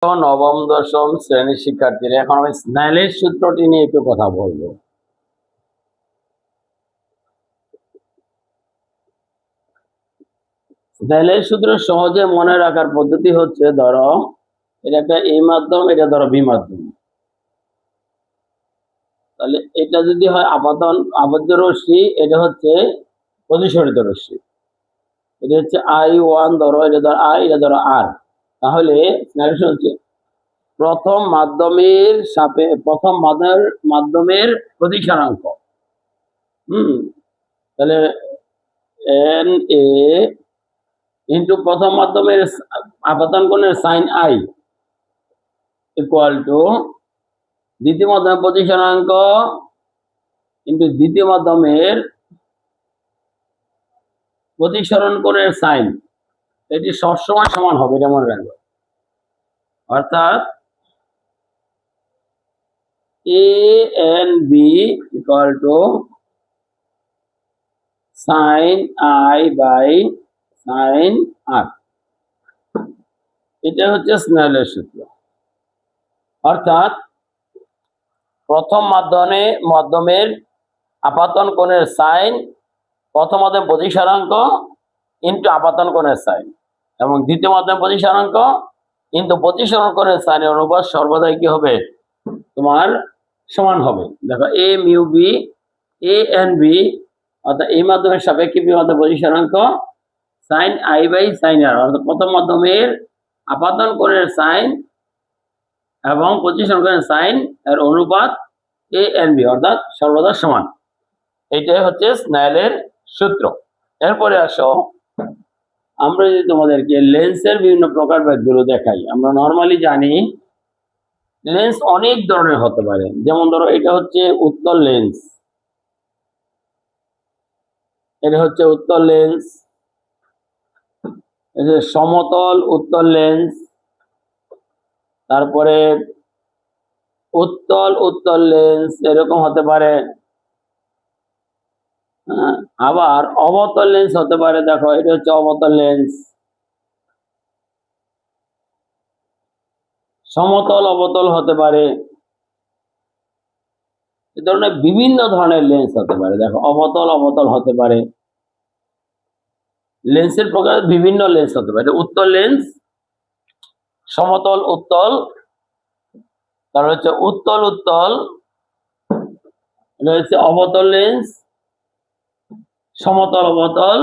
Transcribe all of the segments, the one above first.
নবম দশম শ্রেণীর শিক্ষার্থীরা, এখন আমি স্নেলের সূত্রটি নিয়ে একটু কথা বলবো। স্নেলের সূত্র সহজে মনে রাখার পদ্ধতি হচ্ছে, ধরো এটা একটা এ মাধ্যম, এটা ধরো বি মাধ্যম। তাহলে এটা যদি হয় আবদ্ধ রশ্মি, এটা হচ্ছে প্রতিসরিত রশ্মি। এটা হচ্ছে I1, ধরো এটা ধরো I, এটা ধরো R। তাহলে স্নেলের সূত্র হচ্ছে প্রথম মাধ্যমের প্রতিসরাঙ্ক। তাহলে এন এ ইন্টু প্রথম মাধ্যমের আপাতন কোণের সাইন আই ইকুয়াল টু দ্বিতীয় মাধ্যমের প্রতিসরাঙ্ক ইন্টু দ্বিতীয় মাধ্যমের প্রতিসরণ কোণের সাইন। এটি সবসময় সমান হবে, এটা মনে রাখবে। অর্থাৎ a N b equal to sine I by sine r. এটা হচ্ছে স্নেলের সূত্র। অর্থাৎ প্রথম মাধ্যমের আপাতন কোণের সাইন, প্রথম মাধ্যম প্রতিসরাঙ্ক ইন্টু আপাতন কোণের সাইন, এবং দ্বিতীয় মাধ্যম প্রতিসরাঙ্ক কিন্তু প্রতিসরণ কোণের সাইনের অনুপাত সর্বদাই কি হবে, তোমার সমান হবে। দেখো A mu B A N B, অর্থাৎ এই মাধ্যমের সাপেক্ষে বি মাধ্যম প্রতিসরাঙ্ক sine I by sine R, অর্থাৎ প্রথম মাধ্যমের আপাতন কোণের সাইন এবং প্রতিসরণ কোণের সাইন এর অনুপাত এ এন বি, অর্থাৎ সর্বদা সমান। এইটাই হচ্ছে স্নেলের সূত্র। এরপরে আসো, আমরা যদি তোমাদেরকে লেন্সের বিভিন্ন প্রকারভেদগুলো দেখাই। আমরা নর্মালি জানি লেন্স অনেক ধরনের হতে পারে। যেমন ধরো এটা হচ্ছে উত্তল লেন্স, এটা হচ্ছে উত্তল লেন্স, এটা সমতল উত্তল লেন্স, তারপরে উত্তল লেন্স এরকম হতে পারে। আবার অবতল লেন্স হতে পারে। দেখো এটা হচ্ছে অবতল লেন্স, সমতল অবতল হতে পারে। এ ধরনের বিভিন্ন ধরনের লেন্স হতে পারে। দেখো অবতল হতে পারে। লেন্সের প্রকার বিভিন্ন লেন্স হতে পারে। উত্তল লেন্স, সমতল উত্তল, তারপর হচ্ছে উত্তল, এটা হচ্ছে অবতল লেন্স, সমতল অবতল।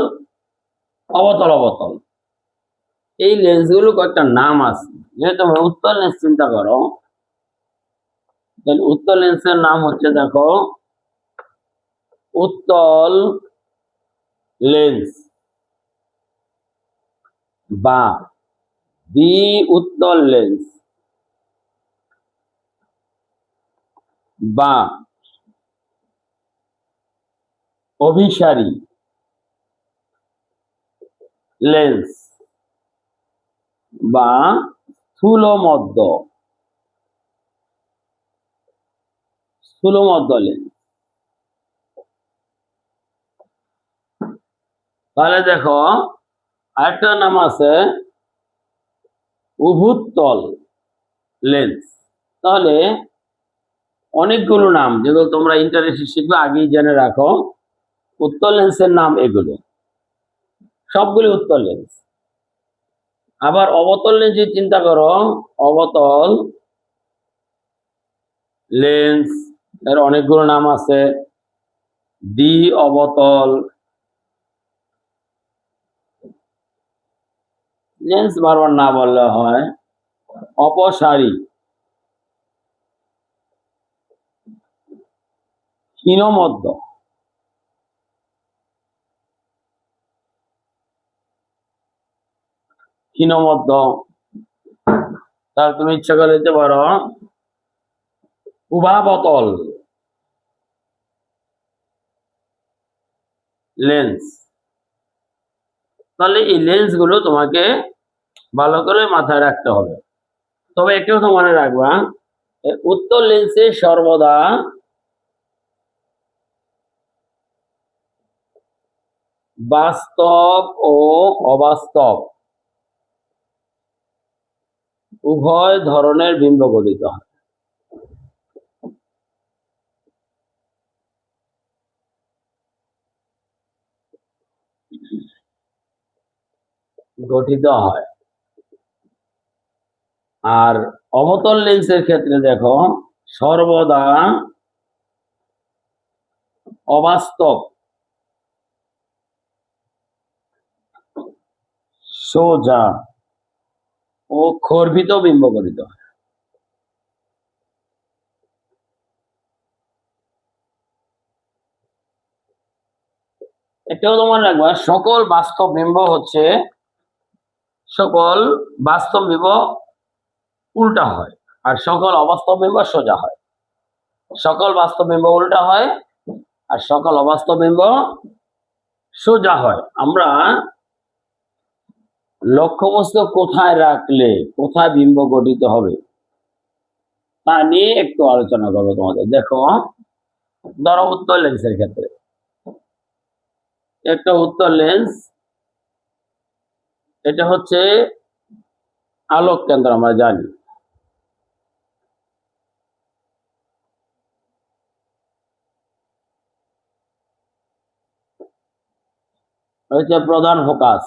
এই লেন্সগুলো কয়েকটা নাম আছে। যেহেতু তোমরা উত্তল লেন্স চিন্তা করো, তাহলে উত্তল লেন্সের নাম হচ্ছে, দেখো উত্তল লেন্স বা দ্বি উত্তল লেন্স বা অভিসারী লেন্স বা স্থূল মধ্য লেন্স। তাহলে দেখো আরেকটা নাম আছে উভুত্তল লেন্স। তাহলে অনেকগুলো নাম, যেগুলো তোমরা ইন্টারেস্টে শিখবে, আগেই জেনে রাখো। উত্তল লেন্সের নাম এগুলো, সবগুলি উত্তল লেন্স। আবার অবতল লেন্স চিন্তা করো, অবতল লেন্স এর অনেকগুলো নাম আছে। দ্বি অবতল লেন্স বারবার না বললে হয়। অপসারী, হীনমধ্য, তার তুমি ইচ্ছা করে দিতে পারো উভাবতল লেন্স। তাহলে এই লেন্স গুলো তোমাকে ভালো করে মাথায় রাখতে হবে। তবে একটু কথা মনে রাখবা, উত্তল লেন্সে সর্বদা বাস্তব ও অবাস্তব উভয় ধরনের বিম্ব গঠিত হয়। আর অবতল লেন্সের ক্ষেত্রে দেখো সর্বদা অবাস্তব, সোজা ও খর্বিত বিম্ব গঠিত হয়। এটাও তোমার রাখবা, সকল বাস্তব বিম্ব উল্টা হয় আর সকল অবাস্তব বিম্ব সোজা হয়। সকল বাস্তব বিম্ব উল্টা হয় আর সকল অবাস্তব বিম্ব সোজা হয়। আমরা লক্ষ্যবস্তু কোথায় রাখলে কোথায় বিম্ব গঠিত হবে তা নিয়ে একটু আলোচনা করবো তোমাদের। দেখো, ধরো উত্তর লেন্সের ক্ষেত্রে একটা উত্তর লেন্স, এটা হচ্ছে আলোক কেন্দ্র, আমরা জানি। হচ্ছে প্রধান ফোকাস,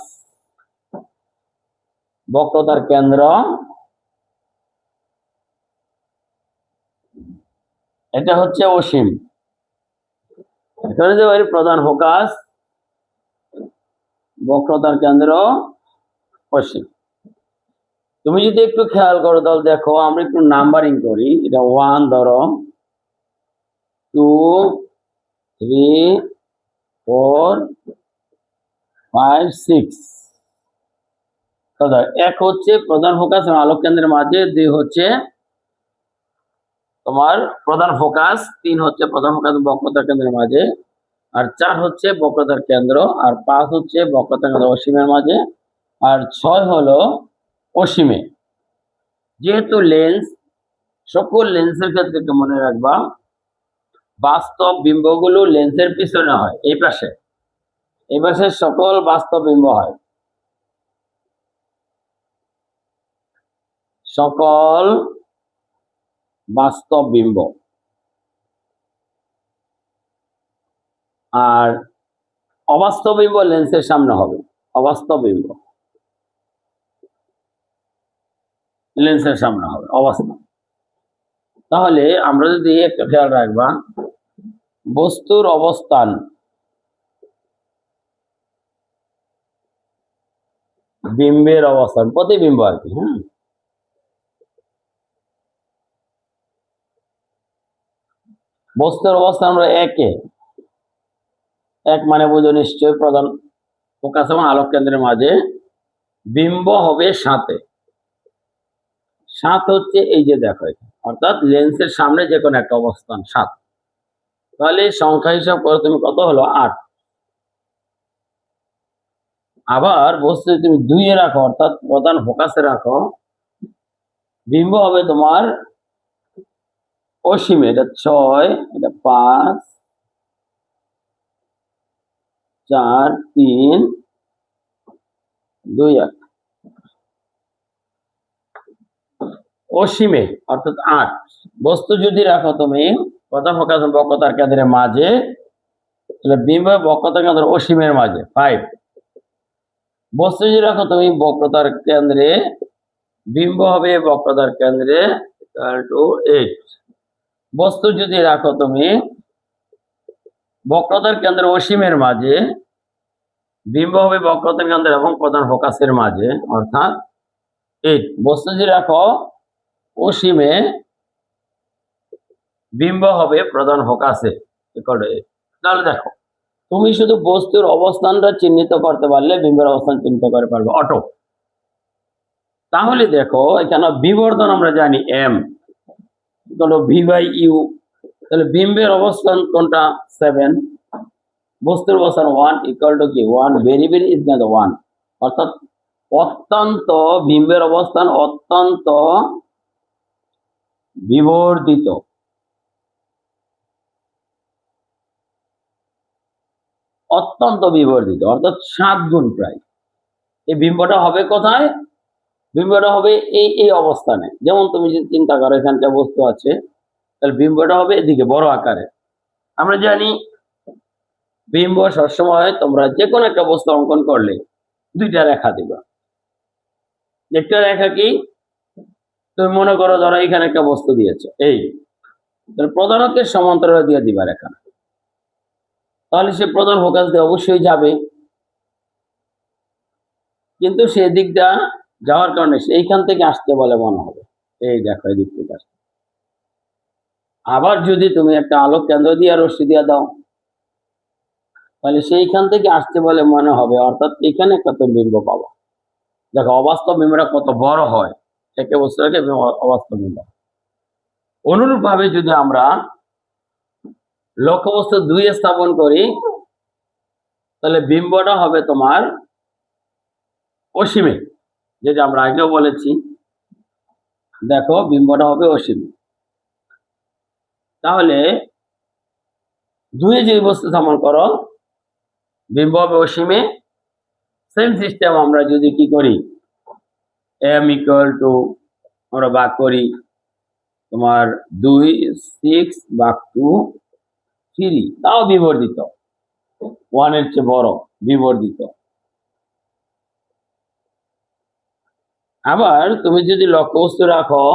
বক্রতার কেন্দ্র, এটা হচ্ছে অসীম। এখানে যে প্রধান ফোকাস, বক্রতার কেন্দ্র, অসীম। তুমি যদি একটু খেয়াল করো তাহলে দেখো, আমরা একটু নাম্বারিং করি। এটা 1 ধরো, 2, 3, 4, 5, 6। এক হচ্ছে প্রধান ফোকাস এবং আলোক কেন্দ্রের মাঝে, 2 হচ্ছে তোমার প্রধান ফোকাস, 3 হচ্ছে প্রধান ফোকাস বক্রতার কেন্দ্রের মাঝে, আর 4 হচ্ছে বক্রতার কেন্দ্র, আর 5 হচ্ছে বক্রতার কেন্দ্র অসীমের মাঝে, আর 6 হলো অসীমে। যেহেতু লেন্স, সকল লেন্সের ক্ষেত্রে মনে রাখবা বাস্তব বিম্বগুলো লেন্সের পিছনে হয়, এই পাশে সকল বাস্তব বিম্ব হয়, সকল বাস্তব বিম্ব। আর অবাস্তব বিম্ব লেন্সের সামনে হবে, অবাস্তব বিম্ব লেন্সের সামনে হবে, অবাস্তব। তাহলে আমরা যদি একটা খেয়াল রাখবা, বস্তুর অবস্থান বিম্বের অবস্থান, প্রতিবিম্ব আর কি, হ্যাঁ, বস্তুর অবস্থান আমরা এক মানে বুঝো নিশ্চয় প্রধান ফোকাস এবং আলোক কেন্দ্রের মাঝে, বিম্ব হবে 7 হচ্ছে এই যে দেখো, অর্থাৎ লেন্সের সামনে যে কোনো একটা অবস্থান 7। তাহলে সংখ্যা হিসাব করো তুমি, কত হলো 8। আবার বস্তু তুমি 2 এ রাখো, অর্থাৎ প্রধান ফোকাসে রাখো, বিম্ব হবে তোমার অসীমে, এটা 6, এটা 5, 4, 3, 2, 1। অসীমে অর্থাৎ 8। বস্তু যদি রাখো তুমি প্রধান ফোকাস বক্রতার কেন্দ্রের মাঝে, তাহলে বিম্ব বক্রতার কেন্দ্র অসীমের মাঝে 5। বস্তু যদি রাখো তুমি বক্রতার কেন্দ্রে, বিম্ব হবে বক্রতার কেন্দ্রে 8। বস্তু যদি রাখো তুমি বক্রতার কেন্দ্র অসীমের মাঝে, বিম্ব হবে বক্রতার কেন্দ্র এবং প্রধান ফোকাসের মাঝে, অর্থাৎ 8। বস্তু যদি রাখো অসীমে, বিম্ব হবে প্রধান ফোকাসে, 8। তাহলে দেখো, তুমি শুধু বস্তুর অবস্থানটা চিহ্নিত করতে পারলে বিম্বের অবস্থান চিহ্নিত করে পারবে অটো। তাহলে দেখো, এখানে বিবর্ধন আমরা জানি m v/u, তাহলে বিম্বের অবস্থান কোনটা 7, বস্তুর অবস্থান 1 ইকুয়াল টু কি 1, ভেরি ভেরি ইজ না 1, অর্থাৎ অত্যন্ত, বিম্বের অবস্থান অত্যন্ত বিবর্ধিত, অত্যন্ত বিবর্ধিত, অর্থাৎ 7 গুণ প্রায়। এই বিম্বটা হবে কোথায়? বিম্বটা হবে এই এই অবস্থানে। যেমন তুমি যদি চিন্তা করো এখানটা বস্তু আছে, তাহলে বিম্বটা হবে এদিকে বড় আকারে। আমরা জানি বিম্ব সবসময় তোমরা যে কোনো একটা বস্তু অঙ্কন করলে দুইটা রেখা দিবা। একটা রেখা কি, তুমি মনে করো ধরো এখানে একটা বস্তু দিয়েছো, এই প্রধান অক্ষের সমান্তরাল দিয়ে দিবা রেখা, তাহলে সে প্রধান ফোকাস দিয়ে অবশ্যই যাবে, কিন্তু সেই দিকটা যাওয়ার কারণে এইখান থেকে আসতে বলে মনে হবে। এই দেখো এই দিক থেকে আসতে। আবার যদি তুমি একটা আলোক কেন্দ্র দিয়ে রশ্মি দিয়ে দাও, তাহলে সেইখান থেকে আসতে বলে মনে হবে, অর্থাৎ এখানে একটা তুমি বিম্ব পাবো। দেখো অবাস্তব বিম্বটা কত বড় হয়, একে বস্তু রেখে অবাস্তব বিম্ব। অনুরূপ ভাবে যদি আমরা লক্ষ্যবস্তু 2 স্থাপন করি, তাহলে বিম্বটা হবে তোমার অসীমে, যেটা আমরা আগেও বলেছি। দেখো বিম্বটা হবে অসীমে, তাহলে 2 যে বস্তু স্থাপন করো বিম্ব হবে অসীমে। সেম সিস্টেম আমরা যদি কি করি, m = আমরা ভাগ করি তোমার 2, 6 ভাগ 2, 3, তাও বিবর্ধিত, 1 এর চেয়ে বড় বিবর্ধিত। আবার তুমি যদি লক্ষ্যবস্তু রাখো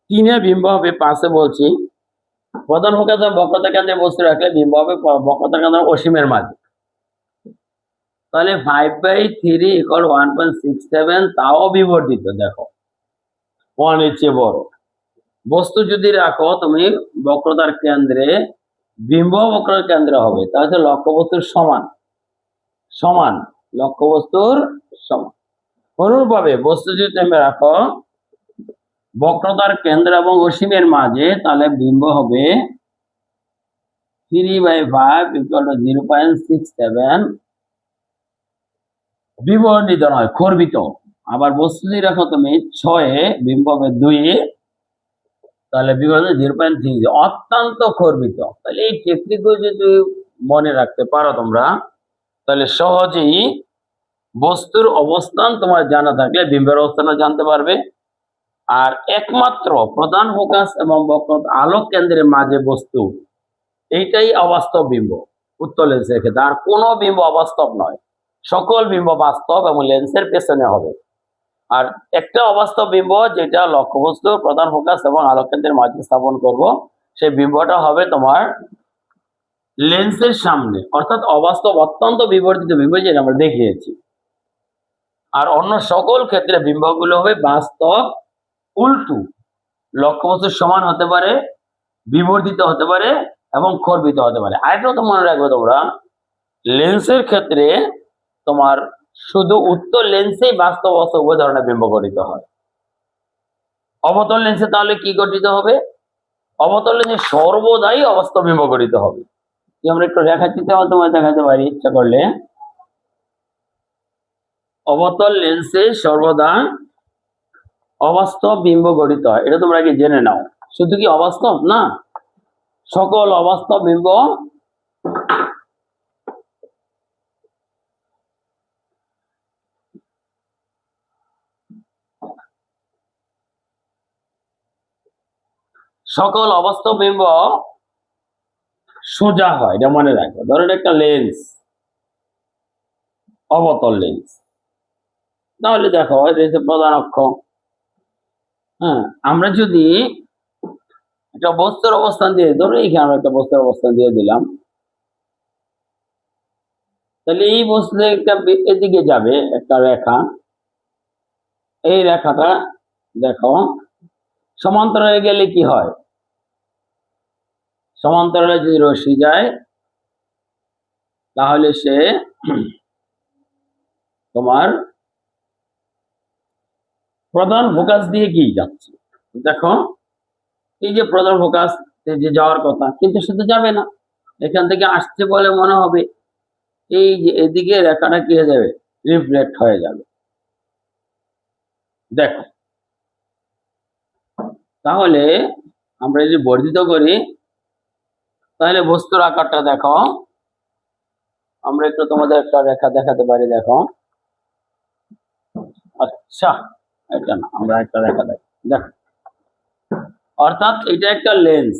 3 এ বিম্ব হবে 5 এ বলছি, প্রধান ফোকাস বক্রতা কেন্দ্রে বস্তু রাখলে বিম্ব হবে বক্রতা কেন্দ্র অসীমের মাঝে। তাহলে 5/3 = 1.67, তাও বিবর্ধিত। দেখো 1 এর চেয়ে বড় বস্তু যদি রাখো তুমি বক্রতার কেন্দ্রে, বিম্ব বক্রতার কেন্দ্রে হবে, তাহলে লক্ষ্যবস্তুর সমান সমান, লক্ষ্যবস্তুর সমান। অনুরূপভাবে বস্তু যদি তুমি রাখো বক্রতার কেন্দ্র এবং অসীমের মাঝে, তাহলে বিম্ব হবে 3/5 = 0.67, বিবর্ধিত নয়, খর্বিত। আবার বস্তু যদি রাখো তুমি 6 এ, বিম্ব হবে 2 এ, তাহলে বিবর্ধিত 0.3, অত্যন্ত খর্বিত। তাহলে এই টেকনিকগুলো যদি মনে রাখতে পারো তোমরা, তাহলে সহজেই বস্তুর অবস্থান তোমার জানা থাকলে বিম্বের অবস্থানও জানতে পারবে। আর একমাত্র প্রধান ফোকাস এবং বক্রতা আলোক কেন্দ্রের মাঝে বস্তু, এইটাই অবাস্তব বিম্ব উত্তল লেন্সের ক্ষেত্রে। আর কোনো বিম্ব অবাস্তব নয়, সকল বিম্ব বাস্তব এবং লেন্সের পেছনে হবে। আর একটা অবাস্তব বিম্ব যেটা লক্ষ্যবস্তু প্রধান ফোকাস এবং আলোক কেন্দ্রের মাঝে স্থাপন করব, সেই বিম্বটা হবে তোমার লেন্সের সামনে, অর্থাৎ অবাস্তব অত্যন্ত বিবর্ধিত বিম্ব যেটা আমরা দেখিয়েছি। আর অন্য সকল ক্ষেত্রে বিম্বগুলো হবে বাস্তব উল্টু, লক্ষ্যবস্তুর সমান হতে পারে, বিবর্ধিত হতে পারে এবং খর্বিত হতে পারে। আরেকটা তো মনে রাখবে তোমরা, লেন্সের ক্ষেত্রে তোমার শুধু উত্তল লেন্সেই বাস্তব অবাস্তব উভয় ধরনের বিম্ব গঠিত হয়। অবতল লেন্সে তাহলে কি গঠিত হবে? অবতল লেন্সে সর্বদাই অবাস্তব বিম্ব গঠিত হবে। আমরা একটু রেখাচিত্রের মাধ্যমে দেখাতে পারি ইচ্ছা করলে। অবতল লেন্সে সর্বদা অবাস্তব বিম্ব গঠিত হয়, এটা তোমরা কি জেনে নাও। শুধু কি অবাস্তব না, সকল অবাস্তব বিম্ব সকল অবাস্তব বিম্ব সোজা হয়, এটা মনে রাখো। ধরো একটা লেন্স, অবতল লেন্স, তাহলে দেখো এটা প্রধান অক্ষ। হ্যাঁ, আমরা যদি একটা বস্তুর অবস্থান দিয়ে, ধরো এইখানে আমরা একটা বস্তুর অবস্থান দিয়ে দিলাম, তাহলে এই বস্তু একটা এদিকে যাবে একটা রেখা, এই রেখাটা দেখো সমান্তরালে গেলে কি হয়, সমান্তরালে যদি রশ্মি যায় তাহলে সে তোমার প্রধান ফোকাস দিয়ে কি যাচ্ছে। দেখো এই যে প্রধান ফোকাস যে যাওয়ার কথা, কিন্তু শুধু যাবে না, এখান থেকে আসছে বলে মনে হবে, এই যে এদিকে রেখাটা কি হয়ে যাবে, রিফ্লেক্ট হয়ে যাবে। দেখো তাহলে আমরা যদি বর্ধিত করি, তাহলে বস্তুর আকারটা দেখো, আমরা একটু তোমাদের একটা রেখা দেখাতে পারি, দেখো। আচ্ছা, এটা না, আমরা একটা রেখা দেখো, দেখো, অর্থাৎ এটা একটা লেন্স,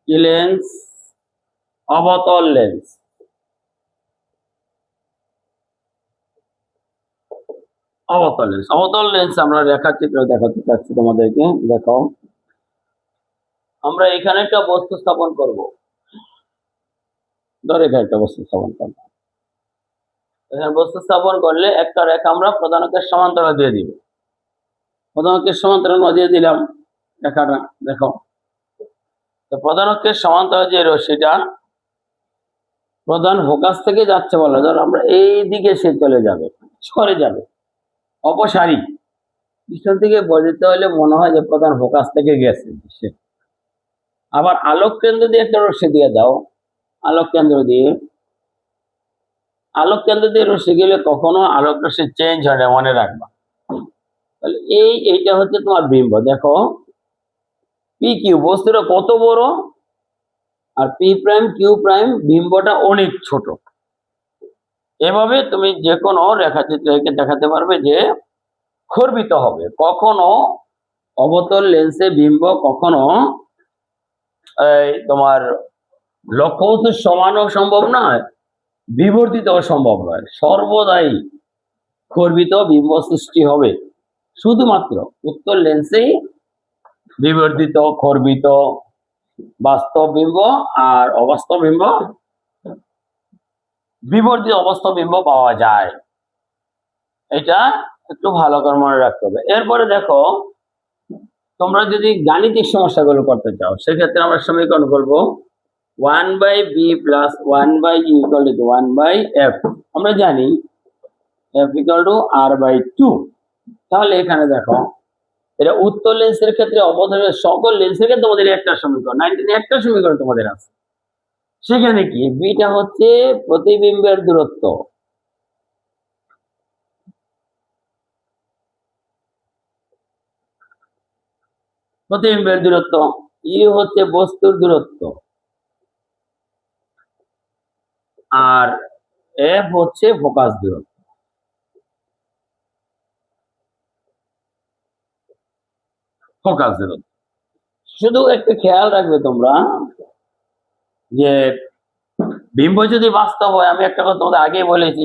কি লেন্স? অবতল লেন্স। অবতল লেন্স, অবতল লেন্স আমরা রেখাচিত্র দেখাতে চাচ্ছি তোমাদেরকে, দেখো। আমরা এখানে একটা বস্তু স্থাপন করব, ধরে এখানে একটা বস্তু স্থাপন করবো। এখানে বস্তু স্থাপন করলে একটা রেখা আমরা প্রধানকের সমান্তরাল দিয়ে দিব, প্রধানকের সমান্তরাল দিয়ে দিলাম রেখাটা, দেখো। তো প্রধানকের সমান্তরাল যে রশ্মিটা প্রধান ফোকাস থেকে যাচ্ছে বলে, ধর আমরা এই দিকে সে চলে যাবে, সরে যাবে, অপসারী পিছন থেকে বোঝাতে হলে মনে হয় যে প্রধান ফোকাস থেকে গেছে সে। আবার আলোক কেন্দ্র দিয়ে একটা রশ্মি দিয়ে দাও, আলোক কেন্দ্র দিয়ে, আলোক কেন্দ্র দিয়ে রশ্মি গেলে কখনো আলোক রশ্মি চেঞ্জ হয় না, মনে রাখবা। তাহলে এইটা হচ্ছে তোমার বিম্ব, দেখো। পি কিউ বস্তুটা কত বড়, আর পি প্রাইম কিউ প্রাইম বিম্বটা অনেক ছোট। এভাবে তুমি যে কোনো রেখাচিত্রকে দেখাতে পারবে যে খর্বিত হবে। কখনো অবতল লেন্সে বিম্ব কখনো তোমার লক্ষ্যবস্তু সমানও সম্ভব নয়, বিবর্তিত সম্ভব নয়, সর্বদাই খর্বিত বিম্ব সৃষ্টি হবে। শুধুমাত্র উত্তল লেন্সেই বিবর্তিত, খর্বিত, বাস্তব বিম্ব আর অবাস্তব বিম্ব, বিবর্তিত অবাস্তব বিম্ব পাওয়া যায়। এটা একটু ভালো করে মনে রাখতে হবে। এরপরে দেখো, তোমরা যদি গাণিতিক সমস্যাগুলো করতে চাও সেক্ষেত্রে আমরা সমীকরণ করবো 1/b + 1/u = 1/f। আমরা জানি f = r/2। তাহলে এখানে দেখো, এটা উত্তল লেন্সের ক্ষেত্রে, অবতলের সকল লেন্সের ক্ষেত্রে তোমাদের একটা সমীকরণ, 19 একটা সমীকরণ তোমাদের আছে। সেখানে কি বিটা হচ্ছে প্রতিবিম্বের দূরত্ব, প্রতিবিম্বের দূরত্ব, ইউ হচ্ছে বস্তুর দূরত্ব, আর এফ হচ্ছে ফোকাস দূরত্ব। ফোকাস দূরত্ব শুধু একটু খেয়াল রাখবে তোমরা যে বিম্ব যদি বাস্তব হয়, আমি একটা কথা তোমাদের আগে বলেছি,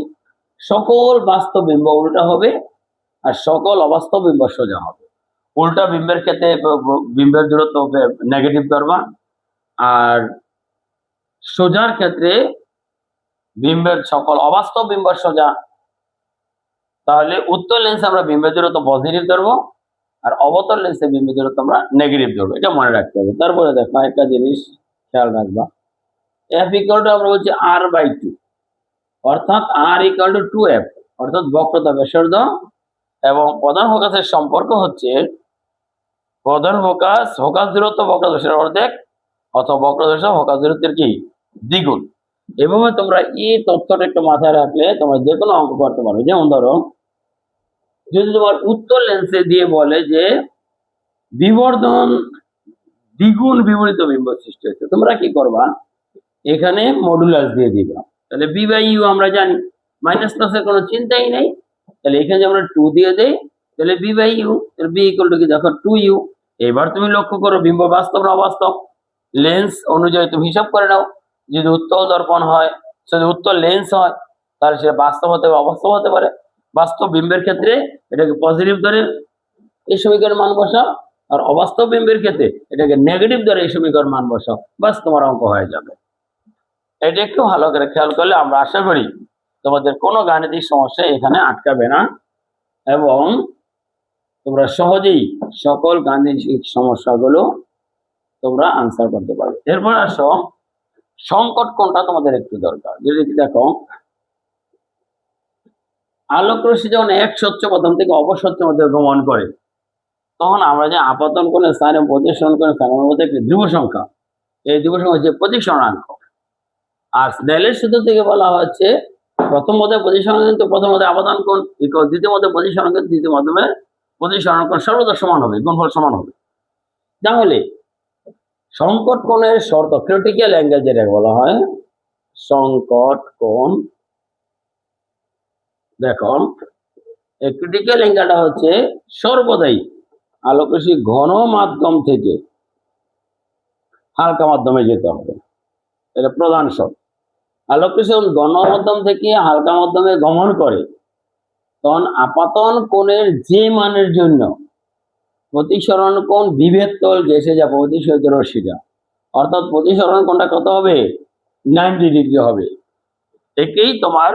সকল বাস্তব বিম্ব উল্টা হবে আর সকল অবাস্তব বিম্ব সোজা হবে। উল্টা বিম্বের ক্ষেত্রে বিম্বের দূরত্ব নেগেটিভ করবা, আর সোজার ক্ষেত্রে বিম্বের সকল অবাস্তব বিম্ব সোজা। তাহলে উত্তল লেন্সে আমরা বিম্বের দূরত্ব পজিটিভ ধরবো, আর অবতল লেন্সে বিম্বের দূরত্ব আমরা নেগেটিভ ধরবো, এটা মনে রাখতে হবে। তারপরে দেখো একটা জিনিস খেয়াল রাখবা, f = আমরা বলছি r/2, অর্থাৎ r = 2f, অর্থাৎ বক্রতা ব্যাসার্ধ এবং প্রধান ফোকাসের সম্পর্ক হচ্ছে প্রধান ফোকাস দূরত্ব বক্রদর্শের অর্ধেক, অথবা বক্রদর্শ ফোকাস দূরত্বের কি দ্বিগুণ। এভাবে তোমরা এই তথ্যটা একটু মাথায় রাখলে তোমরা যে কোনো অঙ্ক করতে পারো। যেমন ধরো, যদি তোমার উত্তল লেন্সে দিয়ে বলে যে বিবর্ধন দ্বিগুণ বিবর্তিত বিম্ব সৃষ্টি হচ্ছে, তোমরা কি করবা, এখানে মডুলাস দিয়ে দিবা। তাহলে b/u আমরা জানি, মাইনাস প্লাসের কোনো চিন্তাই নেই। তাহলে এখানে যে আমরা 2 দিয়ে দেই, তাহলে b/u, তাহলে b = কি দেখো 2u। এবার তুমি লক্ষ্য করো বিম্ব বাস্তব না অবাস্তব, লেন্স অনুযায়ী তুমি হিসাব করে নাও। যদি উত্তল দর্পণ হয়, যদি উত্তল লেন্স হয়, তাহলে সেটা বাস্তব হতে পারে, অবাস্তব হতে পারে। বাস্তব বিম্বের ক্ষেত্রে এটাকে পজিটিভ ধরে এই সমীকরণ মান বসাও, আর অবাস্তব বিম্বের ক্ষেত্রে এটাকে নেগেটিভ ধরে এই সমীকরণ মান বসাও, বাস তোমার অঙ্ক হয়ে যাবে। এটা একটু ভালো করে খেয়াল করলে আমরা আশা করি তোমাদের কোনো গাণিতিক সমস্যা এখানে আটকাবে না, এবং তোমরা সহজেই সকল গাণিতিক সমস্যাগুলো তোমরা আনসার করতে পারবে। এরপর আসো, সংকট কোণটা তোমাদের একটু দরকার। যদি দেখো, আলোক রশ্মি যখন এক স্বচ্ছ পথম থেকে অপস্বচ্ছ মধ্যে গমন করে, তখন আমরা যে আপতন কোণের স্থানে প্রতিসরণ কোণের স্থানের মধ্যে একটি ধ্রুব সংখ্যা, এই ধ্রুব সংখ্যা হচ্ছে প্রতিসরণাঙ্ক। আর স্নেলের সূত্র থেকে বলা হচ্ছে প্রথম মধ্যে প্রতিসরণ কিন্তু প্রথম মধ্যে আপাতন কোণ, দ্বিতীয় মধ্যে প্রতিসরণ কিন্তু দ্বিতীয় মাধ্যমে প্রতিসরণ কোণ সর্বদা সমান হবে, গুণফল সমান হবে। তাহলে সংকট কোণের শর্ত ক্রিটিক্যাল অ্যাঙ্গেল যেটা বলা হয়, সংকট কোণ। দেখো এই ক্রিটিক্যাল অ্যাঙ্গেলটা হচ্ছে সর্বদাই আলোকরশ্মি ঘন মাধ্যম থেকে হালকা মাধ্যমে যেতে হবে, এটা প্রধান শর্ত। আলোকরশ্মি ঘন মাধ্যম থেকে হালকা মাধ্যমে গমন করে তখন আপাতন কোণের যে মানের জন্য প্রতিসরণ কোণ বিভেদ তল ঘেঁষে যা প্রতিসরিত রশ্মিটা, অর্থাৎ প্রতিসরণ কোণটা কত হবে, 90 ডিগ্রি হবে। একেই তোমার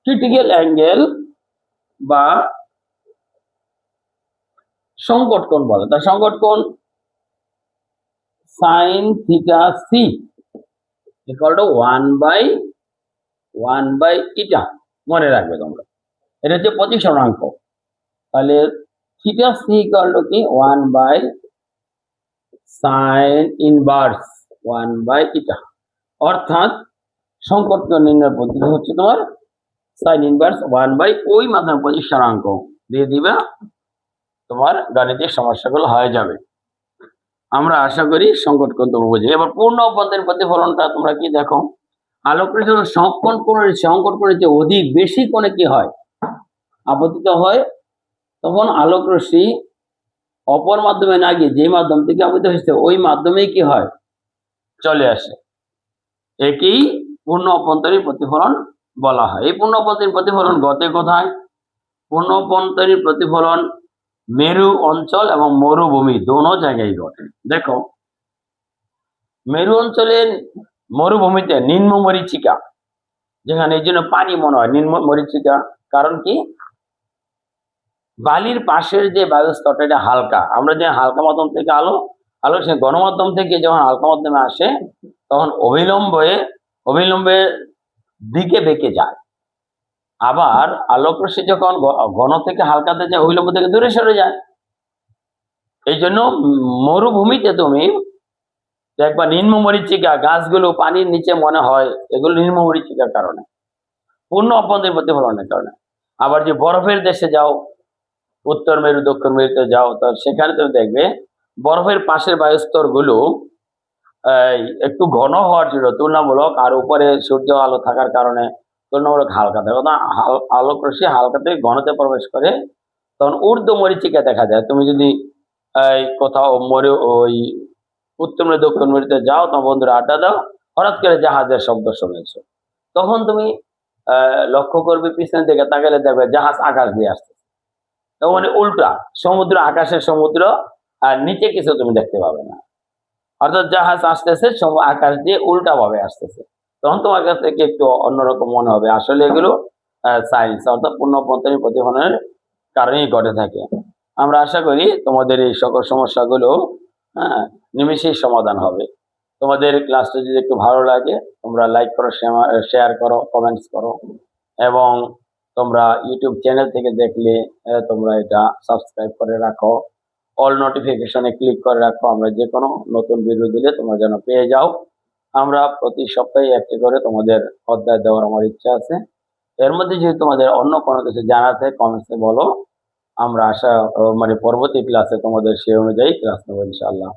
ক্রিটিক্যাল অ্যাঙ্গেল বা সংকট কোণ বলে। তার সংকট কোণ sin theta C equal to 1/1 eta, মনে রাখবে তোমরা, এটা হচ্ছে প্রতিসরণাঙ্ক। তাহলে থিটা সি ইকুয়াল টু কি 1/sin ইনভার্স 1 ইটা, অর্থাৎ সংকট কোণ নির্ণয় পদ্ধতি হচ্ছে তোমার sin ইনভার্স 1 ওই মাধ্যমে প্রতিসরণাঙ্ক দিয়ে দিবা, তোমার গাণিতিক সমস্যাগুলো হয়ে যাবে। আমরা আশা করি সংকট কোণ তোমরা বুঝে। এবার পূর্ণ অভ্যন্তরীণ প্রতিফলনটা তোমরা কি দেখো, আলোকরশ্মি সংকট কোণের চেয়ে অধিক বেশি কোণে কি হয়, আপতিত হয়, তখন আলোকরশ্মি অপর মাধ্যমে না গিয়ে যে মাধ্যম থেকে আপতিত হয়েছে ওই মাধ্যমেই কি হয়, চলে আসে। একেই পূর্ণ অভ্যন্তরীণ প্রতিফলন বলা হয়। এই পূর্ণ অভ্যন্তরীণ প্রতিফলন ঘটে কোথায়? পূর্ণ অভ্যন্তরীণ প্রতিফলন মেরু অঞ্চল এবং মরুভূমি দোনো জায়গায় ঘটে। দেখো মেরু অঞ্চলের মরুভূমিতে নিম্ন মরীচিকা, যেখানে এই জন্য পানি মনে হয় নিম্ন মরীচিকা, কারণ কি বালির পাশের যে বায়ুস্তরটা এটা হালকা, আমরা যে হালকা মাধ্যম থেকে আলো সে গণমাধ্যম থেকে যখন হালকা মাধ্যমে আসে তখন অবিলম্বে দিকে বেঁকে যায়। আবার আলোকরশ্মি যখন ঘন থেকে হালকাতে যায় অবিলম্ব থেকে দূরে সরে যায়। এই জন্য মরুভূমিতে তুমি দেখবা নিম্ন মরীচিকা, গাছগুলো পানির নিচে মনে হয়, এগুলো নিম্ন মরীচিকার কারণে, পূর্ণ অভ্যন্তরীণ প্রতিফলনের কারণে। আবার যে বরফের দেশে যাও, উত্তর মেরু দক্ষিণ মেরুতে যাও, তো সেখানে তুমি দেখবে বরফের পাশের বায়ুস্তর গুলো একটু ঘন হওয়ার জন্য তুলনামূলক, আর উপরে সূর্য আলো থাকার কারণে তুলনামূলক হালকা থাকে। আলোকরশ্মি হালকা থেকে ঘনতে প্রবেশ করে তখন ঊর্ধ্ব মরীচিকা দেখা যায়। তুমি যদি কোথাও ওই উত্তর মেরু দক্ষিণ মেরুতে যাও, তোমার বন্ধুরা আড্ডা দাও, হঠাৎ করে জাহাজের শব্দ শুনেছো, তখন তুমি লক্ষ্য করবে পিছনের দিকে তাকালে দেখবে জাহাজ আকাশ দিয়ে আসছে, তো মানে উল্টা সমুদ্র, আকাশের সমুদ্র, আর নিচে কিছু তুমি দেখতে পাবে না, অর্থাৎ জাহাজ আসতেছে আকাশ দিয়ে উল্টা ভাবে আসতেছে। তখন তোমার কাছ থেকে একটু অন্যরকম মনে হবে, আসলে এগুলো সায়েন্স, অর্থাৎ পূর্ণ অভ্যন্তরীণ প্রতিফলনের কারণেই ঘটে থাকে। আমরা আশা করি তোমাদের এই সকল সমস্যাগুলো নিমেষেই সমাধান হবে। তোমাদের ক্লাসটা যদি একটু ভালো লাগে তোমরা লাইক করো, শেয়ার করো, কমেন্টস করো, এবং তোমরা ইউটিউব চ্যানেল থেকে দেখলে তোমরা এটা সাবস্ক্রাইব করে রাখো, অল নোটিফিকেশনে ক্লিক করে রাখো, আমরা যে কোনো নতুন ভিডিও দিলে তোমরা যেন পেয়ে যাও। আমরা প্রতি সপ্তাহে একটি করে তোমাদের অধ্যায় দেওয়ার আমার ইচ্ছা আছে। এর মধ্যে যদি তোমাদের অন্য কোনো কিছু জানার থাকে কমেন্টসে বলো, আমরা পরবর্তী ক্লাসে তোমাদের সেই অনুযায়ী ক্লাস নেবো ইনশাআল্লাহ।